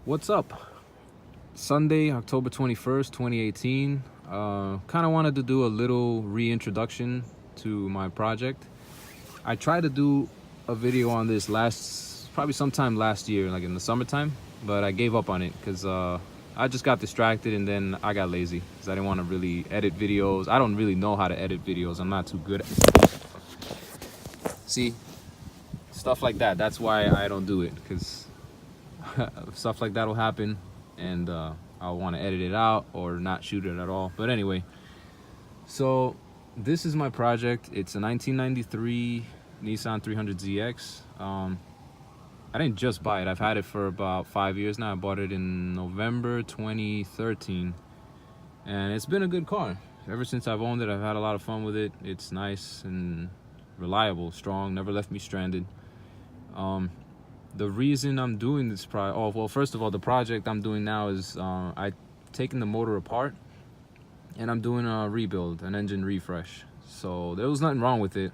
What's up? Sunday, October 21st, 2018. Kind of wanted to do a little reintroduction to my project. I tried to do a video on this probably sometime last year, like in the summertime, but I gave up on it because I just got distracted and then I got lazy because I didn't want to really edit videos. I don't really know how to edit videos. I'm not too good at it. See, stuff like that. That's why I don't do it, because stuff like that will happen and I'll want to edit it out or not shoot it at all. But anyway, so this is my project. It's a 1993 Nissan 300ZX. I didn't just buy it. I've had it for about 5 years now. I bought it in November 2013 and it's been a good car. Ever since I've owned it, I've had a lot of fun with it. It's nice and reliable, strong, never left me stranded. The reason I'm doing this first of all, the project I'm doing now is I've taken the motor apart and I'm doing a rebuild, an engine refresh. So there was nothing wrong with it.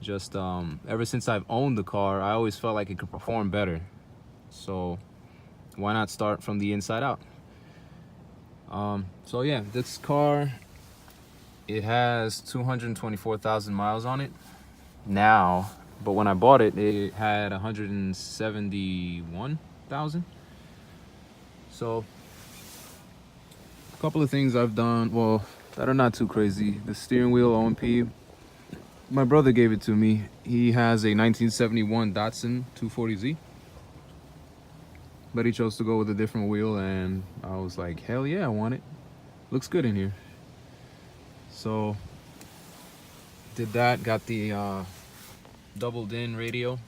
Just ever since I've owned the car, I always felt like it could perform better. So why not start from the inside out? So yeah, this car, it has 224,000 miles on it now. But when I bought it, it had 171,000. So a couple of things I've done, that are not too crazy. The steering wheel O&P, my brother gave it to me. He has a 1971 Datsun 240Z, but he chose to go with a different wheel, and I was like, hell yeah, I want it. Looks good in here. So did that, got the doubled in radio,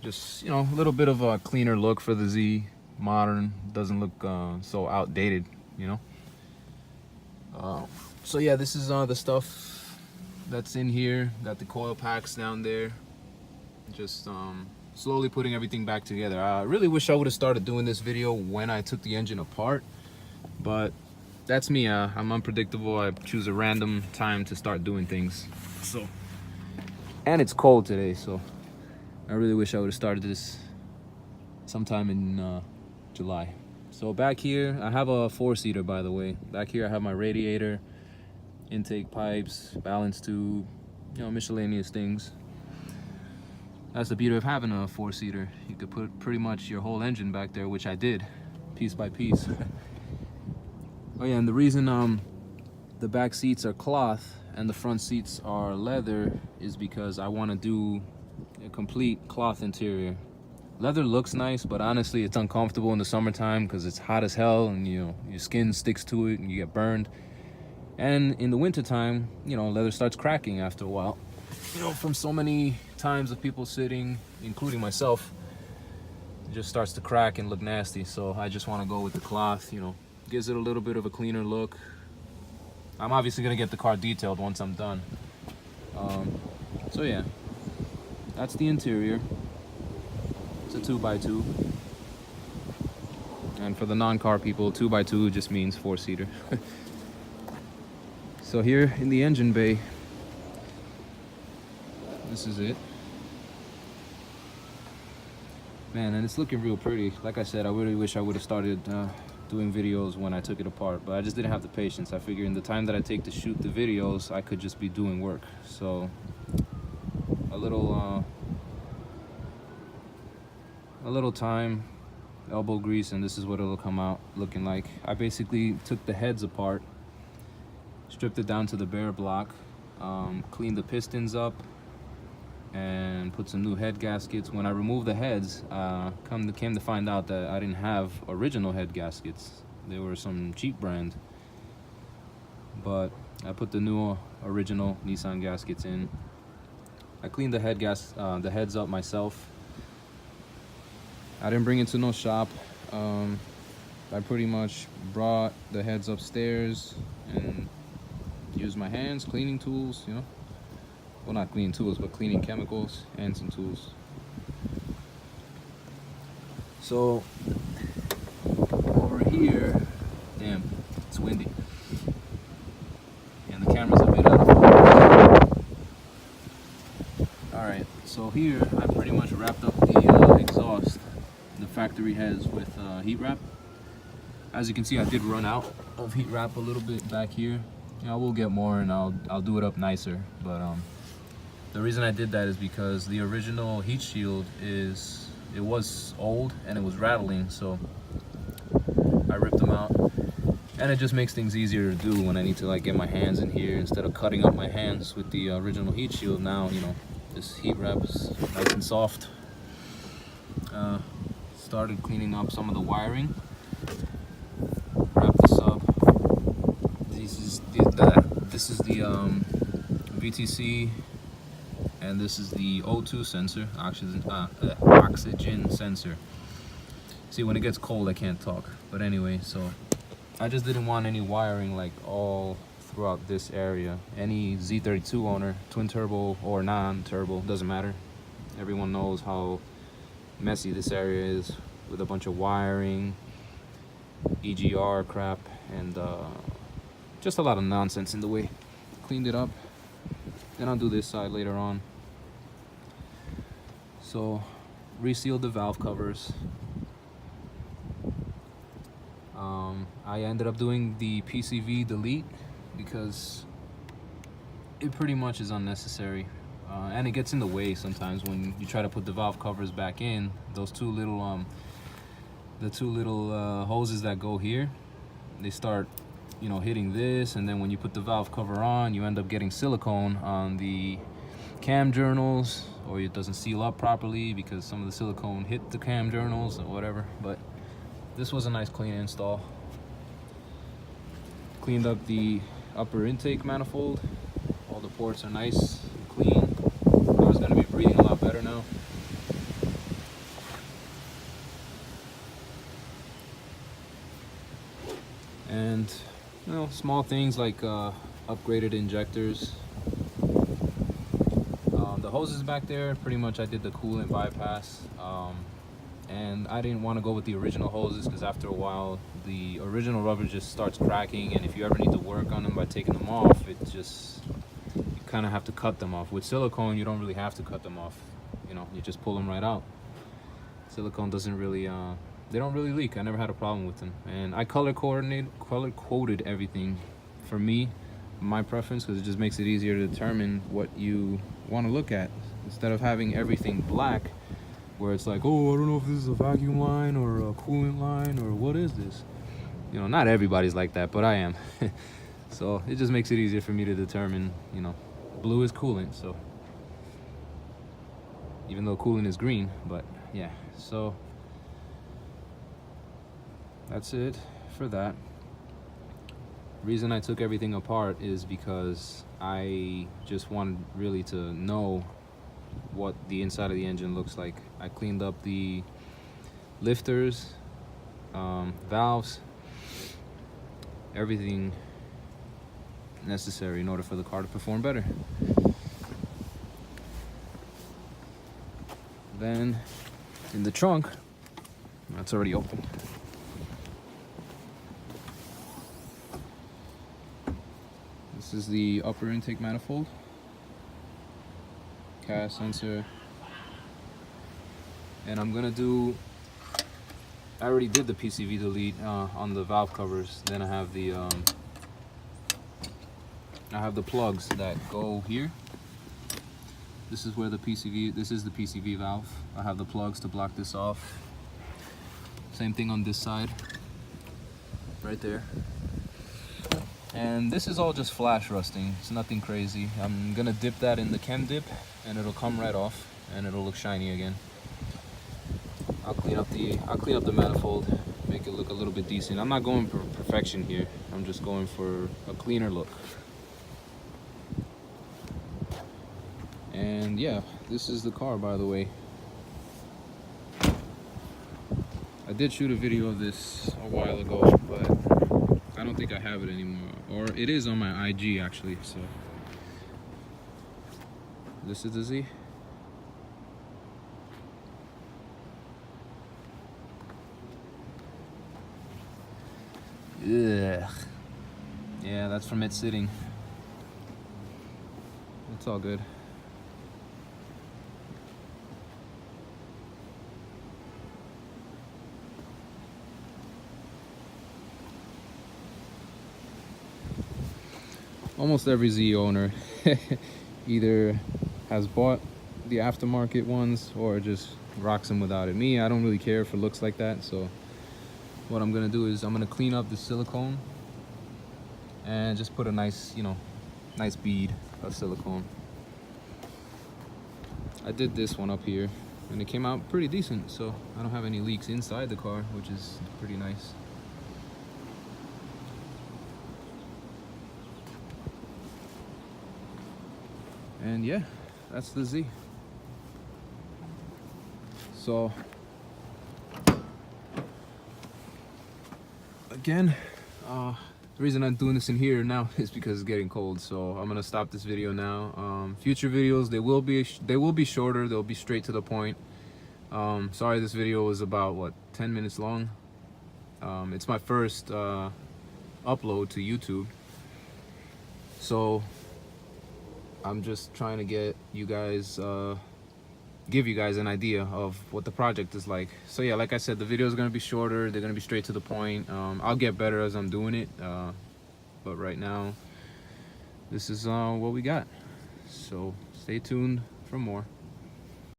just, you know, a little bit of a cleaner look for the Z, modern, doesn't look so outdated, you know. So yeah, this is the stuff that's in here. Got the coil packs down there, just slowly putting everything back together. I really wish I would have started doing this video when I took the engine apart, but that's me. I'm unpredictable. I choose a random time to start doing things. So, and it's cold today, so I really wish I would have started this sometime in July. So back here, I have a 4-seater, by the way. Back here I have my radiator, intake pipes, balance tube, you know, miscellaneous things. That's the beauty of having a 4-seater. You could put pretty much your whole engine back there, which I did, piece by piece. Oh yeah, and the reason the back seats are cloth and the front seats are leather is because I want to do a complete cloth interior. Leather looks nice, but honestly it's uncomfortable in the summertime because it's hot as hell and, you know, your skin sticks to it and you get burned. And in the wintertime, you know, leather starts cracking after a while, you know, from so many times of people sitting, including myself. It just starts to crack and look nasty. So I just want to go with the cloth, you know, gives it a little bit of a cleaner look. I'm obviously gonna get the car detailed once I'm done. So yeah, that's the interior. It's a 2x2. And for the non-car people, 2x2 just means 4-seater. So here in the engine bay, this is it. Man, and it's looking real pretty. Like I said, I really wish I would have started doing videos when I took it apart, but I just didn't have the patience. I figured in the time that I take to shoot the videos, I could just be doing work. So a little time, elbow grease, and this is what it'll come out looking like. I basically took the heads apart, stripped it down to the bare block, cleaned the pistons up, and put some new head gaskets. When I removed the heads, came to find out that I didn't have original head gaskets. They were some cheap brand, but I put the new original Nissan gaskets in. I cleaned the the heads up myself. I didn't bring it to no shop. I pretty much brought the heads upstairs and used my hands, cleaning tools, you know. Well, not cleaning tools, but cleaning chemicals and some tools. So over here, damn, it's windy. And the camera's a bit out of focus. Alright, so here I pretty much wrapped up the exhaust. The factory heads with heat wrap. As you can see, I did run out of heat wrap a little bit back here. You know, I will get more and I'll do it up nicer. But the reason I did that is because the original heat shield it was old and it was rattling, so I ripped them out. And it just makes things easier to do when I need to like get my hands in here instead of cutting up my hands with the original heat shield. Now, you know, this heat wrap is nice and soft. Started cleaning up some of the wiring. Wrap this up. This is the VTC, and this is the O2 sensor, oxygen sensor. See, when it gets cold, I can't talk. But anyway, so I just didn't want any wiring like all throughout this area. Any Z32 owner, twin turbo or non-turbo, doesn't matter. Everyone knows how messy this area is with a bunch of wiring, EGR crap, and just a lot of nonsense in the way. Cleaned it up. Then I'll do this side later on. So, resealed the valve covers. I ended up doing the PCV delete because it pretty much is unnecessary, and it gets in the way sometimes when you try to put the valve covers back in. Those two little hoses that go here, they start, you know, hitting this, and then when you put the valve cover on, you end up getting silicone on the cam journals, or it doesn't seal up properly because some of the silicone hit the cam journals or whatever. But this was a nice clean install. Cleaned up the upper intake manifold. All the ports are nice and clean. Car's gonna be breathing a lot better now. And, you know, small things like upgraded injectors. The hoses back there, pretty much I did the coolant bypass. And I didn't want to go with the original hoses because after a while the original rubber just starts cracking, and if you ever need to work on them by taking them off, it just, you kind of have to cut them off. With silicone, you don't really have to cut them off, you know, you just pull them right out. Silicone doesn't really they don't really leak. I never had a problem with them, and I color coded everything for me, my preference, because it just makes it easier to determine what you want to look at instead of having everything black, where it's like, oh, I don't know if this is a vacuum line or a coolant line or what is this. You know, not everybody's like that, but I am. So it just makes it easier for me to determine, you know, blue is coolant, so even though coolant is green. But yeah, so that's it for that. Reason I took everything apart is because I just wanted really to know what the inside of the engine looks like. I cleaned up the lifters, valves, everything necessary in order for the car to perform better. Then in the trunk, that's already open. This is the upper intake manifold, CAS sensor, and I'm gonna do, I already did the PCV delete on the valve covers. Then I have the plugs that go here. This is where the this is the PCV valve. I have the plugs to block this off. Same thing on this side, right there. And this is all just flash rusting. It's nothing crazy. I'm gonna dip that in the chem dip and it'll come right off and it'll look shiny again. I'll clean up the manifold, make it look a little bit decent. I'm not going for perfection here. I'm just going for a cleaner look. And yeah, this is the car, by the way. I did shoot a video of this a while ago, but I don't think I have it anymore. Or it is on my IG actually, so. This is the Z. Ugh. Yeah, that's from it sitting. It's all good. almost every Z owner either has bought the aftermarket ones or just rocks them without it. Me, I don't really care if it looks like that, so what I'm gonna do is I'm gonna clean up the silicone and just put a nice, you know, nice bead of silicone. I did this one up here and it came out pretty decent, so I don't have any leaks inside the car, which is pretty nice. And yeah, that's the Z. So again, the reason I'm doing this in here now is because it's getting cold, so I'm gonna stop this video now. Future videos, they will be shorter, they'll be straight to the point. Sorry this video was about what, 10 minutes long. It's my first upload to YouTube, so I'm just trying to get you guys give you guys an idea of what the project is like. So yeah, like I said, the video is going to be shorter, they're going to be straight to the point. I'll get better as I'm doing it, but right now this is what we got, so stay tuned for more.